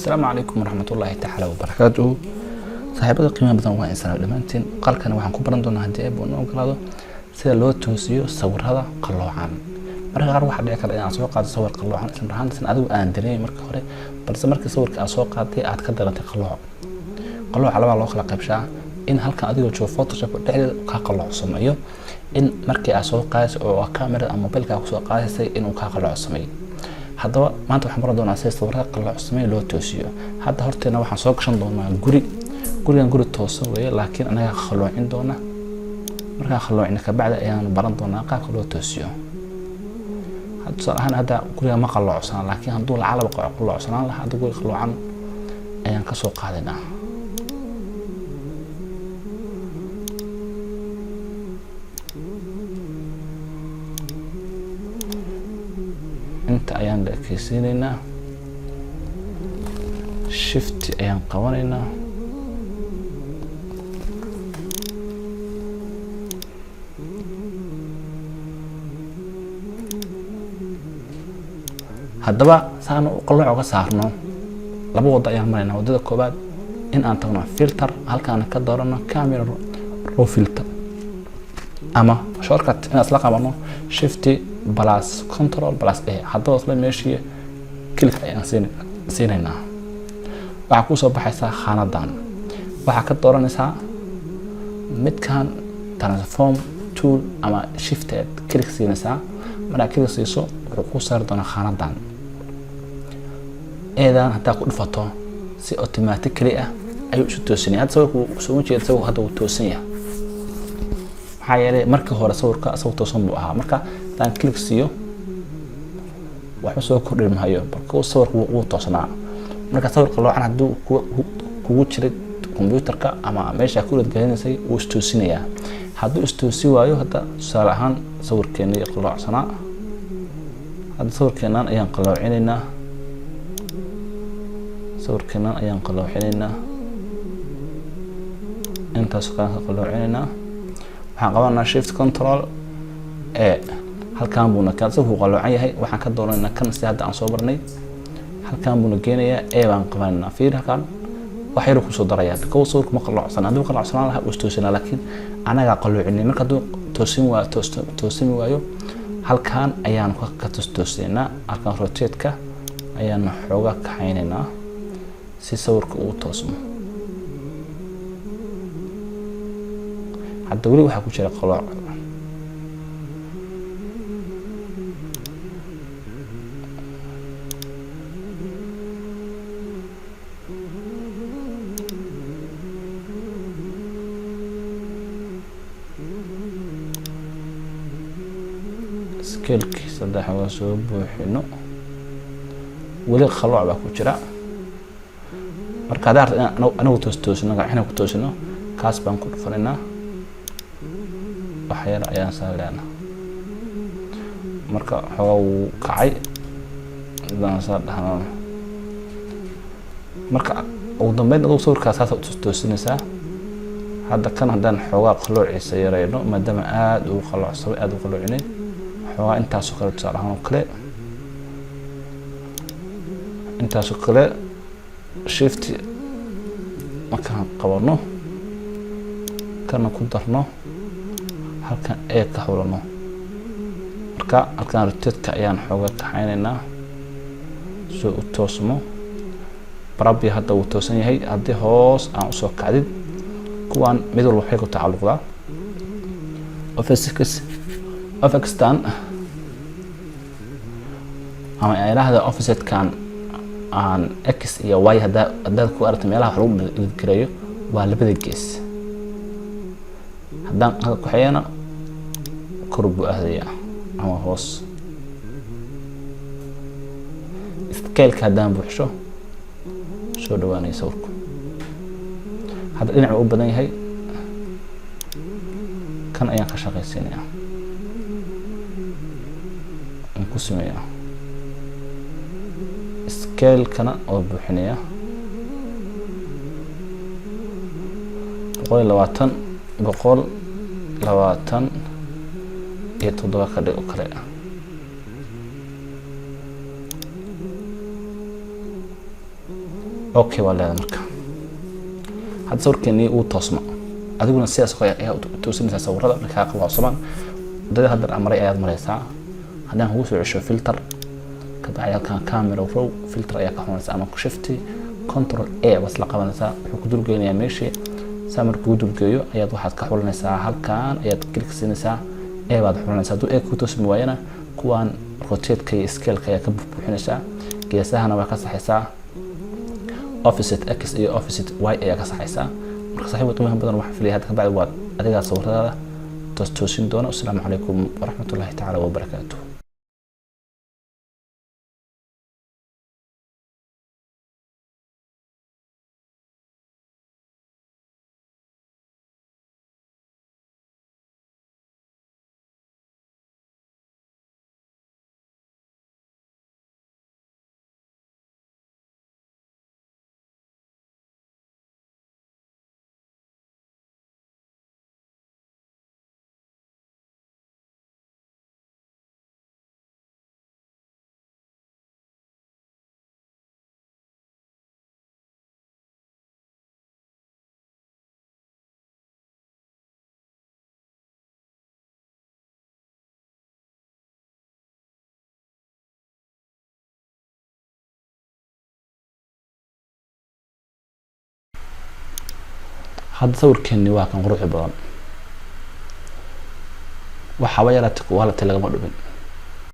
السلام عليكم ورحمة الله تعالى وبركاته. صاحبة القيمة بدن waa insaan dhamaantiin qalkan waxaan ku baran doonaa hadii ay boonoo galaado sida loo toosiyo sawirada qaloocan. marka qaar waxa dhici kara in aan soo qaado sawir qaloocan isla markaana adigu aan dareemay marka hore balse markii sawirka aan soo qaaday aad ka daratay qalooc laba loo kala qaybshaa in halkan adigu joogo Photoshop dhexdeeda ka qaloocsamayo in markii aad soo qaadayso oo camera ama mobilka ku soo qaadaysay in uu ka qaloocsamayo. haddaba maanta waxaan baran doonaa sida sawirada qaloocsamayo loo toosiyo. hadda horteena waxaan soo gashan doonaa gurigan guri toosan weeye laakiin anaga khaloocin doona marka khaloocina ka bacda ayaan baran doonaa qaabka loo toosiyo. hadda guriga ma qaloocsana laakiin hadduu lacalaba qaloocsana lahaa hadda guri qaloocan ayaan ka soo qaadinaa. inta ayaan dhakeysiinaynaa shift ayaan qabanaynaa haddaba saan qalooc uga saarno laba wada ayaan maraynaa. wadada koobaad in aan tagno filter halkaan ka doorano camera raw filter ama shortcut in asla qabano shift plus control plus a haddaba isla meeshii click ayaan siinayna waxa ku soo baxaysa khanadan waxa ka dooranaysa midkan transform tool ama shift click siinaysa marka click siiso wuxuu ku saar doona khanadan eedan hadda ku dhufato si automatically ah ayuu isu toosinaya. hadda sawirku soo jeedo sawirku hadda uu toosan yahay maxaa yeelay markii hore sawirka asoo toosan buu ahaa marka tan click siiyo waxa soo kordhin maayo balka sawirku uu toosnaa. marka sawirka loo can haduu kugu jiray computerka ama meesha ku radgeynaysay uu istoosinaya. hadduu istoosi waayo hadda tusaale ahaan sawirkeena iyo qaloocsana hadda sawirkeenan ayaan qaloocinayna intaas ka qaloocinayna waxaan qabanaa shift control a halkaan buu nakaa sawirku qaloocan yahay waxaan ka dooranayna kan si hadda aan soo barnay halkaan buu nageenayaa a baan qabanayna fiir halkaan wax yar ku soo daraya dadka sawirku ma qaloocsan hadduu qaloocsana laha uu toosina laakiin anaga qaloocinay marka hadduu toosin waayo halkaan ayaan ka toosinaa halkaan rotate-ka ayaan xoogaa ka haynaynaa si sawirka uu toosmo. hadda weli waxa ku jira qalooc scale-ki saddex waa soo buuxino weli qalooc baa ku jira marka hadda anagu toosino gacanta ku toosino kaas baan ku dhufanayna waxyar ayaan saarayna marka xoogaa uu kacay daan saarnaa marka ugu dambeyn uu sawirkaas toosinaysa. hadda kan haddaan xoogaa qaloociisa yarayno maadaama aad uu qaloocsay aad u qaloocinay xoogaa intaas oo kale tusaale ahaan intaas oo kale shift markaan qabano kana ku darno halkan ee ka xulano marka halkan rotate-ka ayaan xoogaa ka haynaynaa soo u toosmo barabi hadda uu toosan yahay. haddii hoos aan u soo kacdid kuwan mid walba waxay ku tacalluqdaa office-tan ama ilaahda offset-kan aan x iyo y hadda ku aragtay meelaha lagu dhigreeyo waa labada gees. haddaan ku xayana kor buu aadaya ama hoos scale-ka haddaan buuxsho soo dhawaanay sawirku hadda dhinac u badan yahay kan ayaan ka shaqaysiinaya aan ku sameeyaa scale-kana oo buuxinaya 120 iyo 7 ka dhig oo kale اوكي ولا مركا هاد صوركني او توسما adiguna sidaas oo ay toosinaysa sawirada marka qabo Soomaan dad hadda amray ayaad maraysaa hadaan ugu soo cesho filter ka bacay kan camera row filter ayaa ka xunaysa ama ku shifti control A bas la qabanaysa wuxuu ku dulgeeyaa meeshii samar ku dulgeeyo ayaad waxaad ka xulanaysaa halkaan ayaad klik siinaysaa A baad xulanaysaa duu A ku toosmi waayana kuwan rotate ka scale ka ka buuxinaysaa geesahana waa ka saxaysaa offset x iyo offset y ayaa ka saxaysaa marka saaxiibada qiimaha badan waxaan filayaa hadda ka bacdi waa adiga sawirada toosin doona. Assalaamu calaykum waraxmatullaahi tacaala wabarakaatuh. هذا صور كني واقع روحي بان وحاول يرتق ولا تلقى مدبن